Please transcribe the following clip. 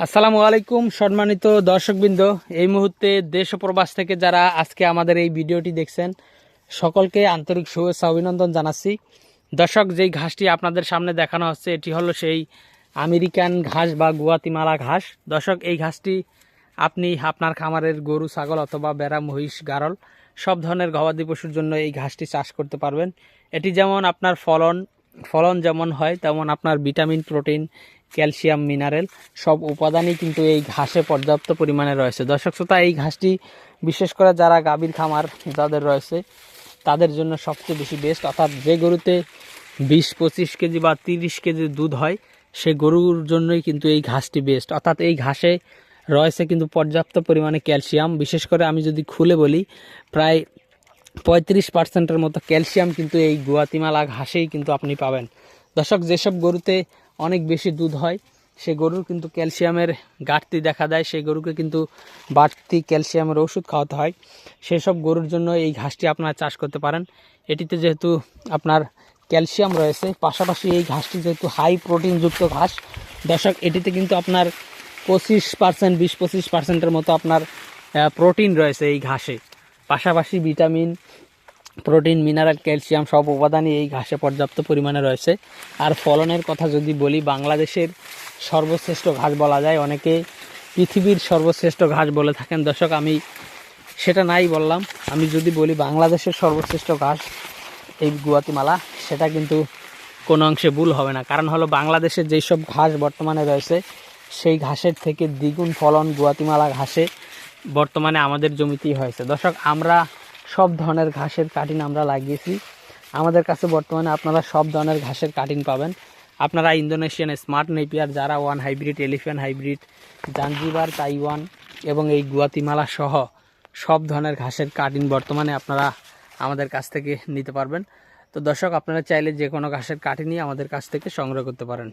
আসসালামু আলাইকুম সম্মানিত দর্শকবৃন্দ। এই মুহূর্তে দেশ ও প্রবাস থেকে যারা আজকে আমাদের এই ভিডিওটি দেখছেন সকলকে আন্তরিক শুভেচ্ছা অভিনন্দন জানাচ্ছি। দর্শক, যেই ঘাসটি আপনাদের সামনে দেখানো হচ্ছে এটি হলো সেই আমেরিকান ঘাস বা গুয়াতিমালা ঘাস। দর্শক, এই ঘাসটি আপনি আপনার খামারের গরু ছাগল অথবা বেড়া মহিষ গারল সব ধরনের গবাদি পশুর জন্য এই ঘাসটি চাষ করতে পারবেন। এটি যেমন আপনার ফলন যেমন হয় তেমন আপনার ভিটামিন প্রোটিন ক্যালসিয়াম মিনারেল সব উপাদানই কিন্তু এই ঘাসে পর্যাপ্ত পরিমাণে রয়েছে। দর্শক শ্রোতা, এই ঘাসটি বিশেষ করে যারা গাভীর খামার যাদের রয়েছে তাদের জন্য সবচেয়ে বেশি বেস্ট। অর্থাৎ যে গরুতে 20-25 কেজি বা 30 কেজি দুধ হয় সে গরুর জন্যই কিন্তু এই ঘাসটি বেস্ট। অর্থাৎ এই ঘাসে রয়েছে কিন্তু পর্যাপ্ত পরিমাণে ক্যালসিয়াম। বিশেষ করে আমি যদি খুলে বলি, প্রায় 35% মতো ক্যালসিয়াম কিন্তু এই গুয়াতিমালা ঘাসেই কিন্তু আপনি পাবেন। দর্শক, যেসব গরুতে অনেক বেশি দুধ হয় সে গরুর কিন্তু ক্যালসিয়ামের ঘাটতি দেখা দেয়, সেই গরুকে কিন্তু বাড়তি ক্যালসিয়ামের ওষুধ খাওয়াতে হয়। সেসব গরুর জন্য এই ঘাসটি আপনারা চাষ করতে পারেন। এটিতে যেহেতু আপনার ক্যালসিয়াম রয়েছে, পাশাপাশি এই ঘাসটি যেহেতু হাই প্রোটিনযুক্ত ঘাস, দর্শক এটিতে কিন্তু আপনার 25% 20-25%-এর মতো আপনার প্রোটিন রয়েছে এই ঘাসে। পাশাপাশি ভিটামিন প্রোটিন মিনারেল ক্যালসিয়াম সব উপাদানই এই ঘাসে পর্যাপ্ত পরিমাণে রয়েছে। আর ফলনের কথা যদি বলি, বাংলাদেশের সর্বশ্রেষ্ঠ ঘাস বলা যায়, অনেকে পৃথিবীর সর্বশ্রেষ্ঠ ঘাস বলে থাকেন। দর্শক, আমি সেটা নাই বললাম, আমি যদি বলি বাংলাদেশের সর্বশ্রেষ্ঠ ঘাস এই গুয়াতিমালা, সেটা কিন্তু কোনো অংশে ভুল হবে না। কারণ হলো বাংলাদেশের যেই সব ঘাস বর্তমানে রয়েছে সেই ঘাসের থেকে দ্বিগুণ ফলন গুয়াতিমালা ঘাসে বর্তমানে আমাদের জমিতেই হয়েছে। দর্শক, আমরা সব ধরনের ঘাসের কাটিং আমরা লাগিয়েছি। আমাদের কাছে বর্তমানে আপনারা সব ধরনের ঘাসের কাটিং পাবেন। আপনারা ইন্দোনেশিয়ান স্মার্ট নেপিয়ার, জারা one hybrid, elephant hybrid, Zanzibar, Taiwan এবং এই গুয়াতিমালা সহ সব ধরনের ঘাসের কাটিং বর্তমানে আপনারা আমাদের কাছ থেকে নিতে পারবেন। তো দর্শক, আপনারা চাইলে যে কোনো ঘাসের কাটিংই আমাদের কাছ থেকে সংগ্রহ করতে পারেন।